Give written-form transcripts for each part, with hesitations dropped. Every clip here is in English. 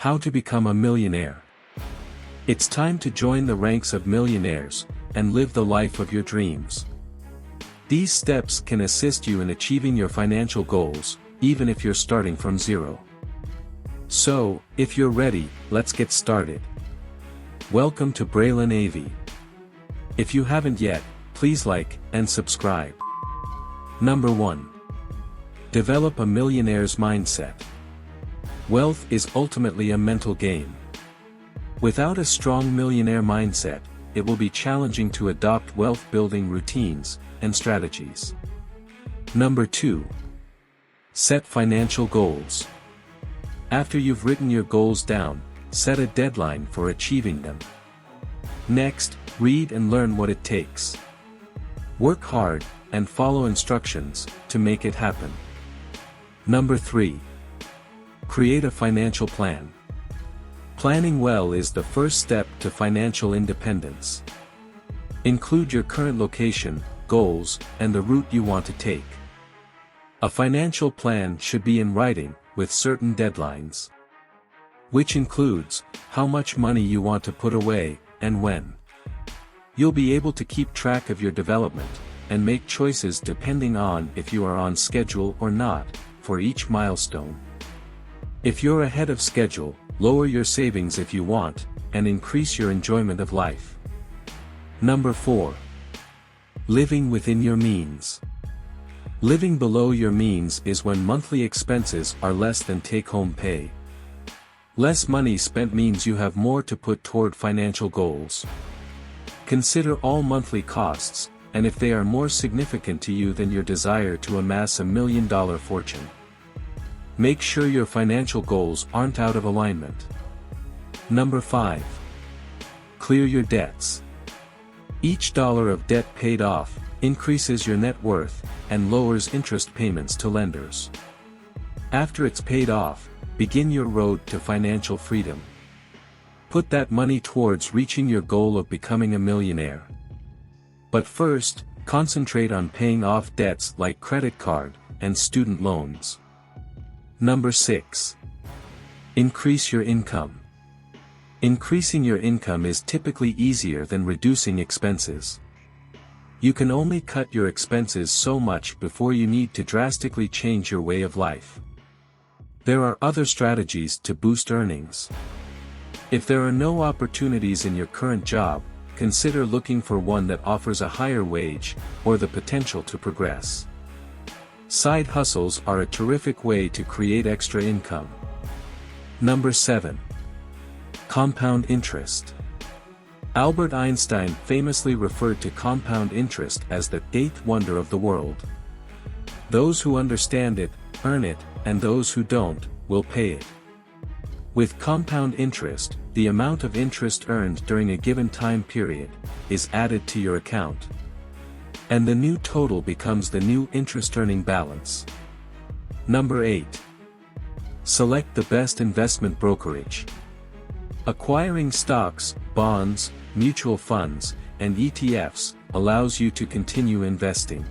How to become a millionaire. It's time to join the ranks of millionaires, and live the life of your dreams. These steps can assist you in achieving your financial goals, even if you're starting from zero. So, if you're ready, let's get started. Welcome to Braylen AV. If you haven't yet, please like and subscribe. Number 1. Develop a millionaire's mindset. Wealth is ultimately a mental game. Without a strong millionaire mindset, it will be challenging to adopt wealth-building routines and strategies. Number 2. Set financial goals. After you've written your goals down, set a deadline for achieving them. Next, read and learn what it takes. Work hard, and follow instructions, to make it happen. Number 3. Create a financial plan. Planning well is the first step to financial independence. Include your current location, goals, and the route you want to take. A financial plan should be in writing, with certain deadlines. Which includes, how much money you want to put away, and when. You'll be able to keep track of your development, and make choices depending on if you are on schedule or not, for each milestone. If you're ahead of schedule, lower your savings if you want, and increase your enjoyment of life. Number 4. Living within your means. Living below your means is when monthly expenses are less than take-home pay. Less money spent means you have more to put toward financial goals. Consider all monthly costs, and if they are more significant to you than your desire to amass $1 million fortune. Make sure your financial goals aren't out of alignment. Number 5. Clear your debts. Each dollar of debt paid off increases your net worth and lowers interest payments to lenders. After it's paid off, begin your road to financial freedom. Put that money towards reaching your goal of becoming a millionaire. But first, concentrate on paying off debts like credit card and student loans. Number 6. Increase your income. Increasing your income is typically easier than reducing expenses. You can only cut your expenses so much before you need to drastically change your way of life. There are other strategies to boost earnings. If there are no opportunities in your current job, consider looking for one that offers a higher wage, or the potential to progress. Side hustles are a terrific way to create extra income. Number 7. Compound interest. Albert Einstein famously referred to compound interest as the eighth wonder of the world. Those who understand it, earn it, and those who don't, will pay it. With compound interest, the amount of interest earned during a given time period is added to your account. And the new total becomes the new interest-earning balance. Number 8. Select the best investment brokerage. Acquiring stocks, bonds, mutual funds, and ETFs allows you to continue investing.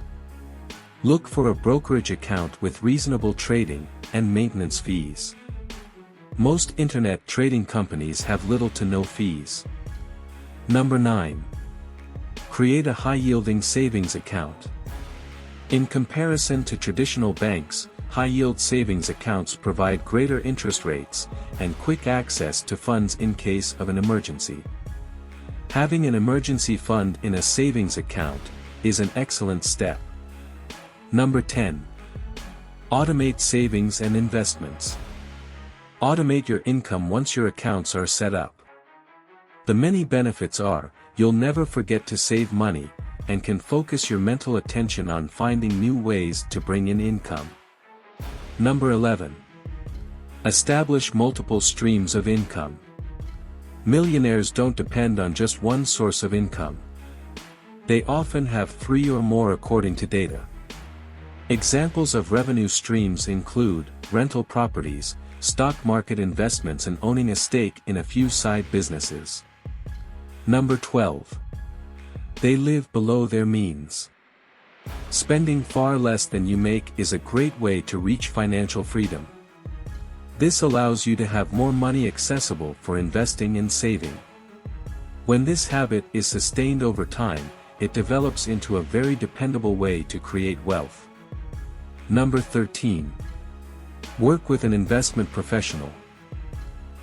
Look for a brokerage account with reasonable trading and maintenance fees. Most internet trading companies have little to no fees. Number 9. Create a high-yielding savings account. In comparison to traditional banks, high-yield savings accounts provide greater interest rates and quick access to funds in case of an emergency. Having an emergency fund in a savings account is an excellent step. Number 10. Automate savings and investments. Automate your income once your accounts are set up. The many benefits are, you'll never forget to save money, and can focus your mental attention on finding new ways to bring in income. Number 11. Establish multiple streams of income. Millionaires don't depend on just one source of income. They often have 3 or more according to data. Examples of revenue streams include rental properties, stock market investments, and owning a stake in a few side businesses. Number 12. They live below their means. Spending far less than you make is a great way to reach financial freedom. This allows you to have more money accessible for investing and saving. When this habit is sustained over time, it develops into a very dependable way to create wealth. Number 13. Work with an investment professional.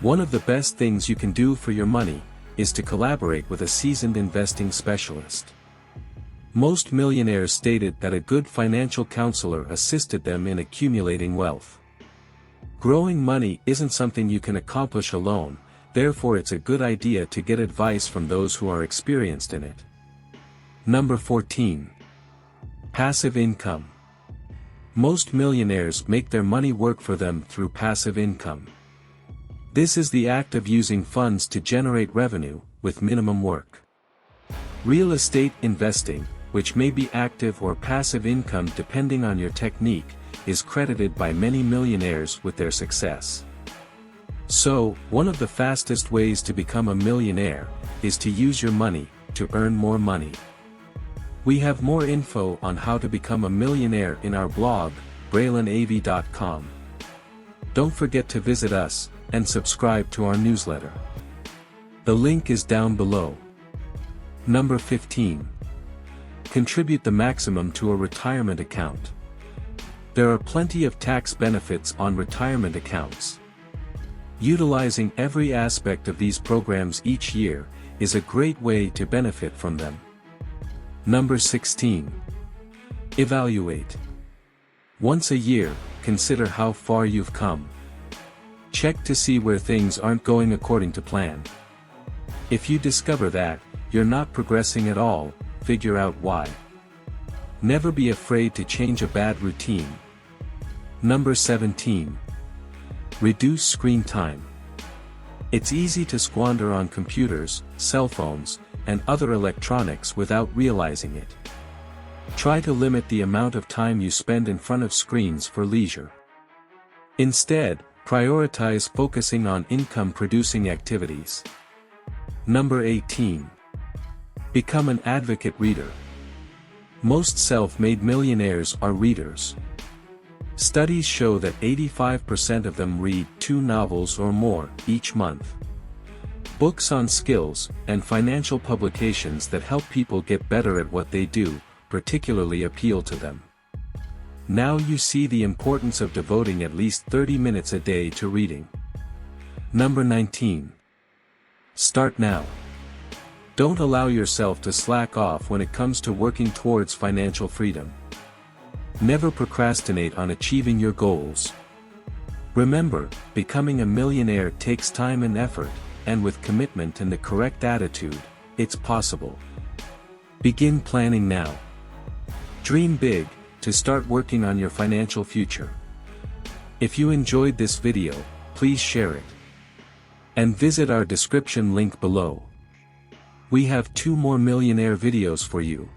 One of the best things you can do for your money is to collaborate with a seasoned investing specialist. Most millionaires stated that a good financial counselor assisted them in accumulating wealth. Growing money isn't something you can accomplish alone, therefore it's a good idea to get advice from those who are experienced in it. Number 14. Passive income. Most millionaires make their money work for them through passive income. This is the act of using funds to generate revenue, with minimum work. Real estate investing, which may be active or passive income depending on your technique, is credited by many millionaires with their success. So, one of the fastest ways to become a millionaire is to use your money to earn more money. We have more info on how to become a millionaire in our blog, BraylenAV.com. Don't forget to visit us and subscribe to our newsletter. The link is down below. Number 15. Contribute the maximum to a retirement account. There are plenty of tax benefits on retirement accounts. Utilizing every aspect of these programs each year is a great way to benefit from them. Number 16. Evaluate. Once a year, consider how far you've come. Check to see where things aren't going according to plan. If you discover that you're not progressing at all, figure out why. Never be afraid to change a bad routine. Number 17. Reduce screen time. It's easy to squander on computers, cell phones, and other electronics without realizing it. Try to limit the amount of time you spend in front of screens for leisure. Instead, prioritize focusing on income-producing activities. Number 18. Become an advocate reader. Most self-made millionaires are readers. Studies show that 85% of them read 2 novels or more each month. Books on skills and financial publications that help people get better at what they do particularly appeal to them. Now you see the importance of devoting at least 30 minutes a day to reading. Number 19. Start now. Don't allow yourself to slack off when it comes to working towards financial freedom. Never procrastinate on achieving your goals. Remember, becoming a millionaire takes time and effort, and with commitment and the correct attitude, it's possible. Begin planning now. Dream big, to start working on your financial future. If you enjoyed this video, please share it. And visit our description link below. We have 2 more millionaire videos for you.